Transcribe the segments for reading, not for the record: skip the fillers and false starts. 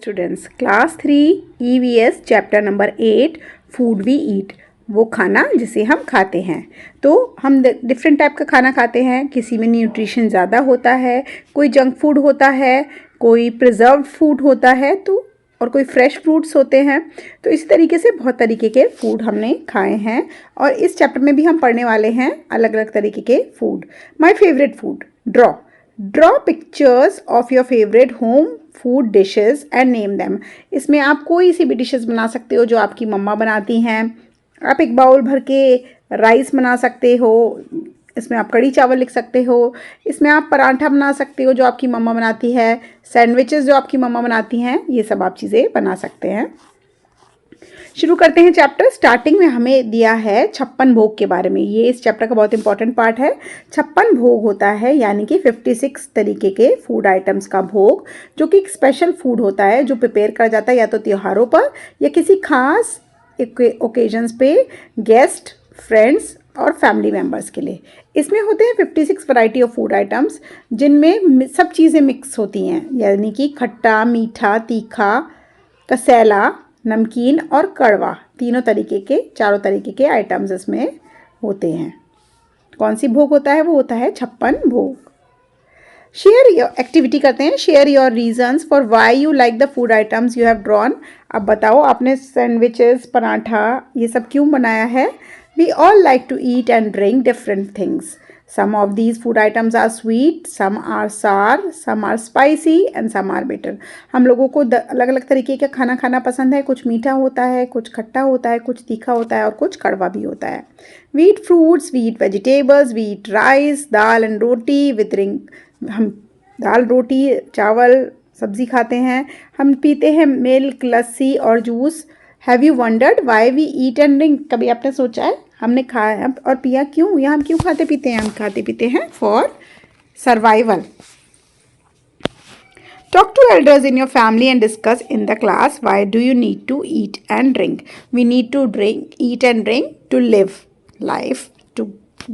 Students, class 3 EVS chapter number 8 food we eat, वो खाना जिसे हम खाते हैं। तो हम डिफरेंट टाइप का खाना खाते हैं। किसी में न्यूट्रिशन ज़्यादा होता है, कोई जंक फूड होता है, कोई प्रिजर्व्ड फूड होता है, तो और कोई फ्रेश फ्रूट्स होते हैं। तो इसी तरीके से बहुत तरीके के फूड हमने खाए हैं और इस चैप्टर में भी हम पढ़ने वाले हैं अलग अलग तरीके के food. My favourite food, draw pictures of your favourite home food dishes and name them. इसमें आप कोई सी भी डिशेस बना सकते हो जो आपकी मम्मा बनाती हैं। आप एक बाउल भर के राइस बना सकते हो, इसमें आप कड़ी चावल लिख सकते हो, इसमें आप पराठा बना सकते हो जो आपकी मम्मा बनाती है, सैंडविचेस जो आपकी मम्मा बनाती हैं, ये सब आप चीज़ें बना सकते हैं। शुरू करते हैं चैप्टर। स्टार्टिंग में हमें दिया है 56 भोग के बारे में। ये इस चैप्टर का बहुत इंपॉर्टेंट पार्ट है। 56 भोग होता है यानी कि 56 तरीके के फूड आइटम्स का भोग, जो कि एक स्पेशल फूड होता है जो प्रिपेयर करा जाता है या तो त्योहारों पर या किसी खास ओकेजन्स पे गेस्ट, फ्रेंड्स और फैमिली मेम्बर्स के लिए। इसमें होते हैं 56 वैरायटी ऑफ फूड आइटम्स जिनमें सब चीज़ें मिक्स होती हैं, यानी कि खट्टा, मीठा, तीखा, कसैला, नमकीन और कड़वा, चारों तरीके के आइटम्स इसमें होते हैं। कौन सी भोग होता है? वो होता है 56 भोग। शेयर योर एक्टिविटी करते हैं। Share your reasons for why you like the food items you have drawn. अब बताओ आपने सैंडविचेस, पराठा ये सब क्यों बनाया है? We all like to eat and drink different things. Some of these food items are sweet, some are sour, some are spicy and some are bitter. हम लोगों को अलग अलग तरीके का खाना खाना पसंद है। कुछ मीठा होता है, कुछ खट्टा होता है, कुछ तीखा होता है और कुछ कड़वा भी होता है। We eat fruits, we eat vegetables, we eat rice, dal and roti with drink. हम दाल, रोटी, चावल, सब्जी खाते हैं। हम पीते हैं मिल्क, लस्सी और juice. Have you wondered why we eat and drink? कभी आपने सोचा है हमने खाया और पिया क्यों, या हम क्यों खाते पीते हैं? हम खाते पीते हैं for survival. Talk to elders in your family and discuss in the class why do you need to eat and drink. We need to eat and drink to live life, to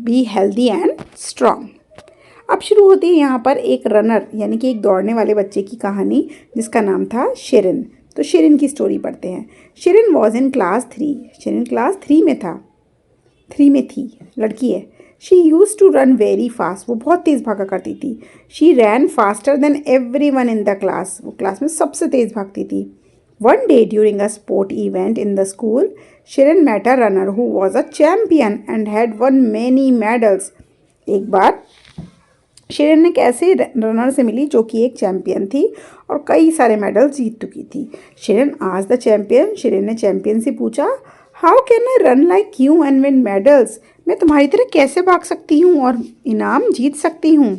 be healthy and strong. अब शुरू होती है यहाँ पर एक runner यानी कि एक दौड़ने वाले बच्चे की कहानी जिसका नाम था शिरिन। तो शिरिन की स्टोरी पढ़ते हैं। Shirin was in class 3। Shirin class 3 में थी, लड़की है। She use to run very fast. वो बहुत तेज़ भागा करती थी। She ran faster than everyone in the class. वो क्लास में सबसे तेज़ भागती थी। One day during a sport event in the school, Shirin met a runner who was a champion and had won many medals. एक बार शिरिन एक ऐसे रनर से मिली जो कि एक चैम्पियन थी और कई सारे मेडल जीत चुकी थी। शिरिन आज द चैम्पियन। शिरिन ने चैम्पियन से पूछा, how can I run like you and win medals? मैं तुम्हारी तरह कैसे भाग सकती हूँ और इनाम जीत सकती हूँ?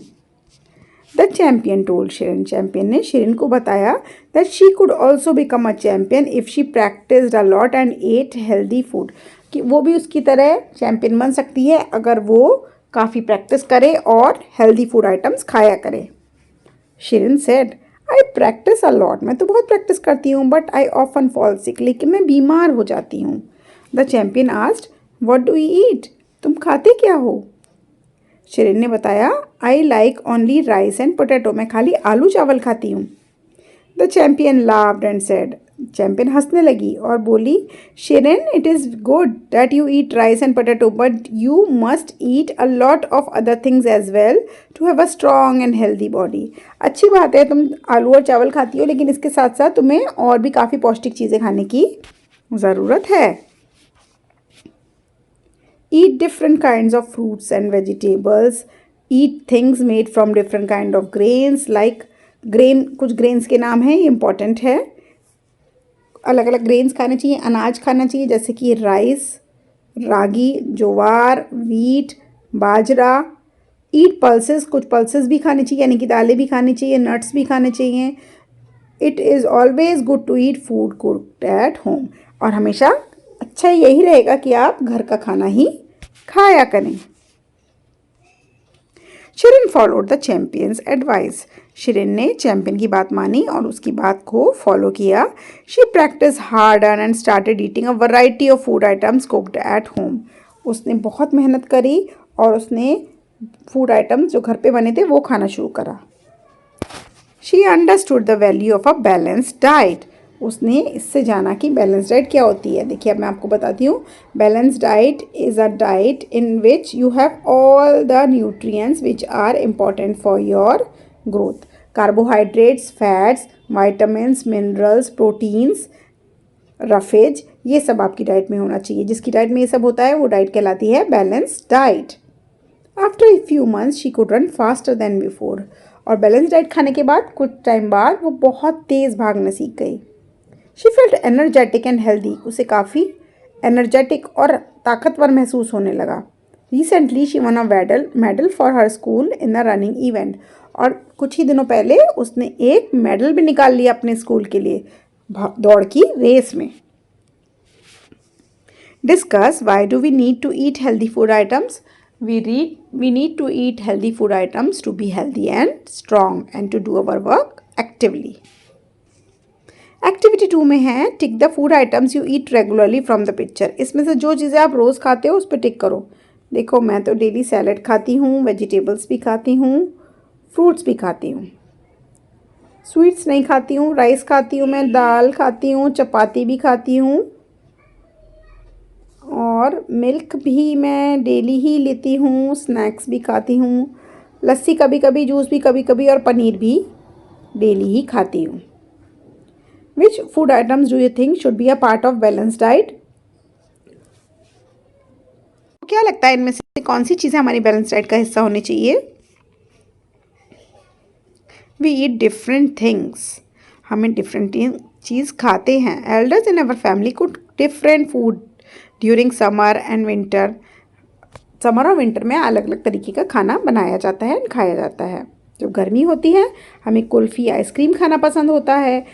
The champion told Shirin. Champion ने शिरिन को बताया that she could also become a champion if she practised a lot and ate healthy food. कि वो भी उसकी तरह चैम्पियन बन सकती है अगर वो काफ़ी प्रैक्टिस करे और हेल्दी फूड आइटम्स खाया करे। Shirin said, I practise a lot. मैं तो बहुत प्रैक्टिस करती हूँ, but I often fall sick. लेकिन मैं बीमार हो जाती हूँ। The champion asked, what do you eat? तुम खाते क्या हो? शिरिन ने बताया, I like only rice and potato. मैं खाली आलू चावल खाती हूँ। The champion laughed and said. Champion हंसने लगी और बोली, Shirin, it is good that you eat rice and potato, but you must eat a lot of other things as well to have a strong and healthy body. अच्छी बात है तुम आलू और चावल खाती हो, लेकिन इसके साथ साथ तुम्हें और भी काफ़ी पौष्टिक चीज़ें खाने की ज़रूरत है। Eat different kinds of fruits and vegetables. Eat things made from different kind of grains. Like grain, कुछ grains के नाम हैं, ये important है। अलग अलग grains खाने चाहिए, अनाज खाना चाहिए, जैसे कि राइस, रागी, ज्वार, wheat, बाजरा। Eat pulses, कुछ pulses भी खाने चाहिए, यानी कि दालें भी खानी चाहिए, nuts भी खाने चाहिए। It is always good to eat food cooked at home. और हमेशा अच्छा यही रहेगा कि आप घर का खाना ही खाया करें। Shirin followed the champions advice. Shirin ने चैम्पियन की बात मानी और उसकी बात को फॉलो किया। She practice hard and started eating a variety of food items cooked at home. उसने बहुत मेहनत करी और उसने फूड आइटम्स जो घर पे बने थे वो खाना शुरू करा। She understood the value of a balanced diet. उसने इससे जाना कि बैलेंस डाइट क्या होती है। देखिए अब मैं आपको बताती हूँ। Balance diet is a diet in which you have all the nutrients which are important for your growth. Carbohydrates, fats, vitamins, minerals, proteins, roughage, ये सब आपकी डाइट में होना चाहिए। जिसकी डाइट में ये सब होता है वो डाइट कहलाती है balance diet. After a few months she could run faster than before. और बैलेंस डाइट खाने के बाद कुछ टाइम बाद वो बहुत तेज़ भागना सीख गई। She felt energetic and healthy. उसे काफ़ी एनर्जेटिक और ताकतवर महसूस होने लगा। Recently she one a medal for her school in a running event. और कुछ ही दिनों पहले उसने एक मेडल भी निकाल लिया अपने स्कूल के लिए दौड़ की रेस में। Discuss why do we need to eat healthy food items? We need to eat healthy food items to be healthy and strong and to do our work actively. Activity 2 में है tick the food items you eat regularly from the picture. इसमें से जो चीज़ें आप रोज़ खाते हो उस पर टिक करो। देखो मैं तो डेली सैलड खाती हूँ, वेजिटेबल्स भी खाती हूँ, फ्रूट्स भी खाती हूँ, स्वीट्स नहीं खाती हूँ, राइस खाती हूँ, मैं दाल खाती हूँ, चपाती भी खाती हूँ और मिल्क भी मैं डेली ही लेती हूँ, स्नैक्स भी खाती हूँ, लस्सी कभी कभी, जूस भी कभी कभी और पनीर भी डेली ही खाती हूँ। Which food items do you think should be a part of balance diet? क्या लगता है इनमें से कौन सी चीज़ें हमारी बैलेंस डाइट का हिस्सा होनी चाहिए? We eat different things. हमें डिफरेंट चीज़ खाते हैं। Elders in our family could different food during summer and winter. Summer और विंटर में अलग अलग तरीके का खाना बनाया जाता है, खाया जाता है। जब गर्मी होती है हमें कुल्फ़ी, आइसक्रीम खाना पसंद होता है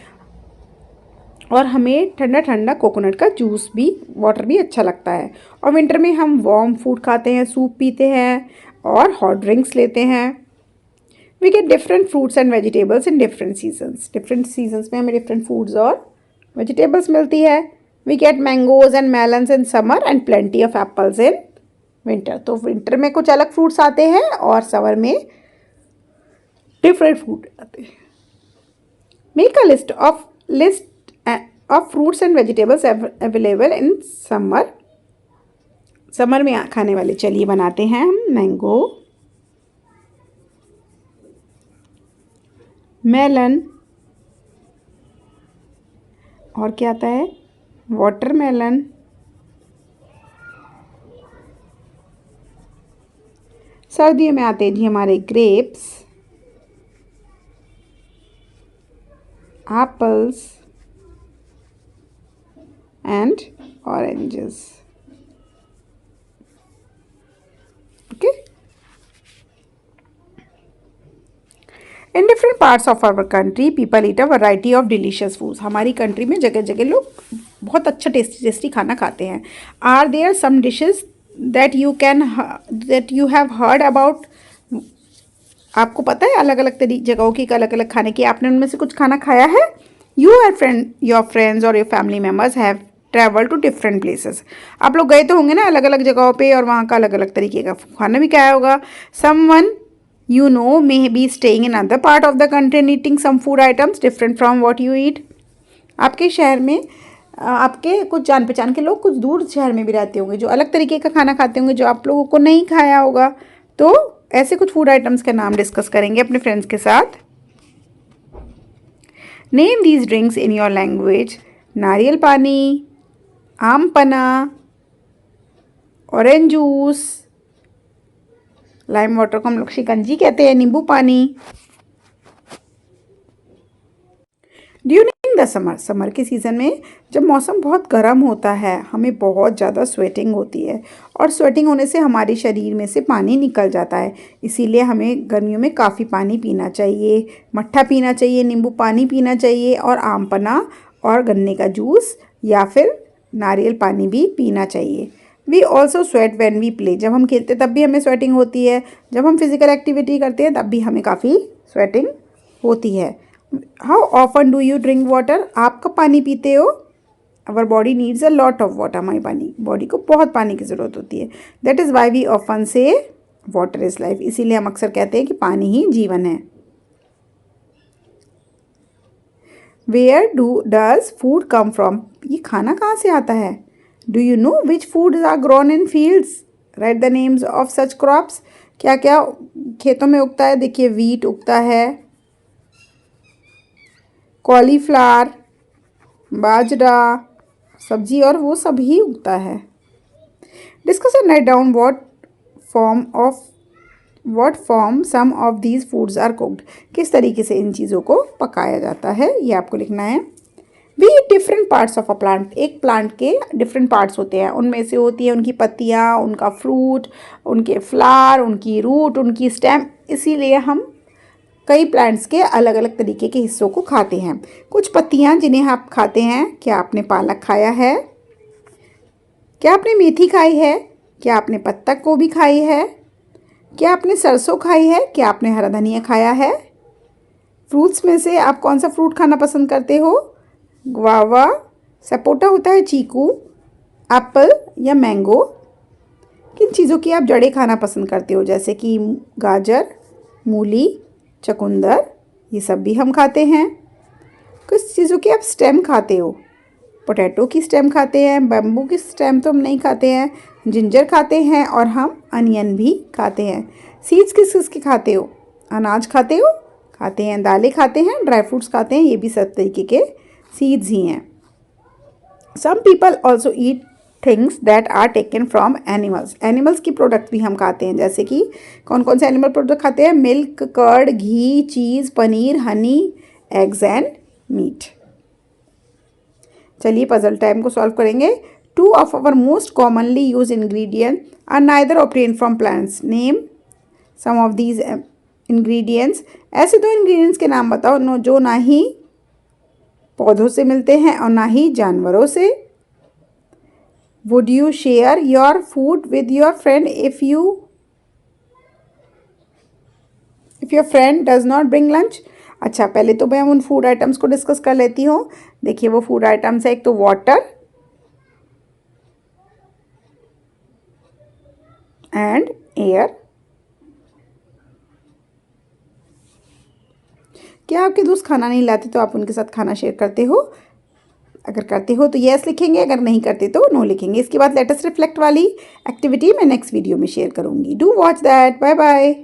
और हमें ठंडा ठंडा कोकोनट का जूस भी, वाटर भी अच्छा लगता है। और विंटर में हम वार्म फूड खाते हैं, सूप पीते हैं और हॉट ड्रिंक्स लेते हैं। We get different fruits and vegetables in different seasons. Different seasons में हमें डिफरेंट फूड्स और वेजिटेबल्स मिलती है। We get mangoes and melons in summer and plenty of apples in winter. तो विंटर में कुछ अलग फ्रूट्स आते हैं और समर में डिफरेंट फ्रूट आते हैं। Make a list of fruits and vegetables available in summer. Summer में खाने वाले चलिए बनाते हैं हम। मैंगो, मेलन, और क्या आता है, वाटरमेलन, सर्दियों में आते हैं जी हमारे grapes, apples and oranges. Okay. In different parts of our country people eat a variety of delicious foods. हमारी कंट्री में जगह जगह लोग बहुत अच्छा टेस्टी टेस्टी खाना खाते हैं। Are there some dishes that you have heard about? आपको पता है अलग अलग जगहों की अलग अलग खाने की, आपने उनमें से कुछ खाना खाया है? योर फ्रेंड्स और your family members have travel to different places. आप लोग गए तो होंगे ना अलग अलग जगहों पे और वहाँ का अलग अलग तरीके का खाना भी खाया होगा। Someone you know may be staying in another part of the country and eating some food items different from what you eat. आपके शहर में आपके कुछ जान पहचान के लोग कुछ दूर शहर में भी रहते होंगे जो अलग तरीके का खाना खाते होंगे जो आप लोगों को नहीं खाया होगा। तो ऐसे कुछ फूड आइटम्स का नाम डिस्कस करेंगे अपने फ्रेंड्स के साथ। Name these drinks in your language. नारियल पानी, आम पना, ऑरेंज जूस, लाइम वाटर को हम लोग शिकंजी कहते हैं, नींबू पानी। ड्यूरिंग द समर के सीज़न में जब मौसम बहुत गर्म होता है हमें बहुत ज़्यादा स्वेटिंग होती है और स्वेटिंग होने से हमारे शरीर में से पानी निकल जाता है। इसीलिए हमें गर्मियों में काफ़ी पानी पीना चाहिए, मट्ठा पीना चाहिए, नींबू पानी पीना चाहिए और आम पना और गन्ने का जूस या फिर नारियल पानी भी पीना चाहिए। We also sweat when we play. जब हम खेलते तब भी हमें स्वेटिंग होती है, जब हम फिजिकल एक्टिविटी करते हैं तब भी हमें काफ़ी स्वेटिंग होती है। How often do you drink water? आप कब पानी पीते हो? Our body needs a lot of water. हमारी बॉडी को बहुत पानी की ज़रूरत होती है। That is why we often say water is life. इसीलिए हम अक्सर कहते हैं कि पानी ही जीवन है। Where does food come from, ये खाना कहाँ से आता है? Do you know which food are grown in fields, right the names of such crops. क्या क्या खेतों में उगता है? देखिए वीट उगता है, कॉलीफ्लावर, बाजरा, सब्जी और वो सब ही उगता है। Discuss and write down what form some of these foods are cooked, किस तरीके से इन चीज़ों को पकाया जाता है, ये आपको लिखना है। We eat different parts of a plant, एक प्लांट के डिफरेंट पार्ट्स होते हैं, उनमें से होती है उनकी पत्तियाँ, उनका फ्रूट, उनके फ्लावर, उनकी रूट, उनकी स्टेम, इसीलिए हम कई प्लांट्स के अलग अलग तरीके के हिस्सों को खाते हैं। कुछ पत्तियाँ जिन्हें आप खाते हैं, क्या आपने पालक खाया है? क्या आपने मेथी खाई है? क्या आपने पत्ता गोभी खाई है? क्या आपने सरसों खाई है? क्या आपने हरा धनिया खाया है? फ्रूट्स में से आप कौन सा फ्रूट खाना पसंद करते हो? गुआवा, सपोटा होता है चीकू, एप्पल या मैंगो। किन चीज़ों की आप जड़ें खाना पसंद करते हो, जैसे कि गाजर, मूली, चुकंदर, ये सब भी हम खाते हैं। किस चीज़ों की आप स्टेम खाते हो? पोटैटो की स्टेम खाते हैं, बैम्बू की स्टेम तो हम नहीं खाते हैं, जिंजर खाते हैं और हम अनियन भी खाते हैं। सीड्स किस किस के खाते हो? अनाज खाते हो? खाते हैं, दालें खाते हैं, ड्राई फ्रूट्स खाते हैं, ये भी सब तरीके के सीड्स ही हैं। Some people also eat things that are taken from animals, animals की प्रोडक्ट भी हम खाते हैं, जैसे कि कौन कौन से एनिमल प्रोडक्ट खाते हैं? Milk, curd, ghee, cheese, paneer, honey, eggs and meat. चलिए पजल टाइम को सॉल्व करेंगे। Two of our most commonly use ingredient are neither obtain from plants, name some of these ingredients. ऐसे दो इंग्रेडिएंट्स के नाम बताओ जो ना ही पौधों से मिलते हैं और ना ही जानवरों से। Would you share your food with your friend if your friend does not bring lunch. अच्छा, पहले तो मैं उन फूड आइटम्स को डिस्कस कर लेती हूँ। देखिए वो फूड आइटम्स है, एक तो वाटर एंड एयर। क्या आपके दोस्त खाना नहीं लाते तो आप उनके साथ खाना शेयर करते हो? अगर करते हो तो यस लिखेंगे, अगर नहीं करते तो नो लिखेंगे। इसके बाद लेट अस रिफ्लेक्ट वाली एक्टिविटी मैं नेक्स्ट वीडियो में शेयर करूँगी। Do watch that. Bye bye.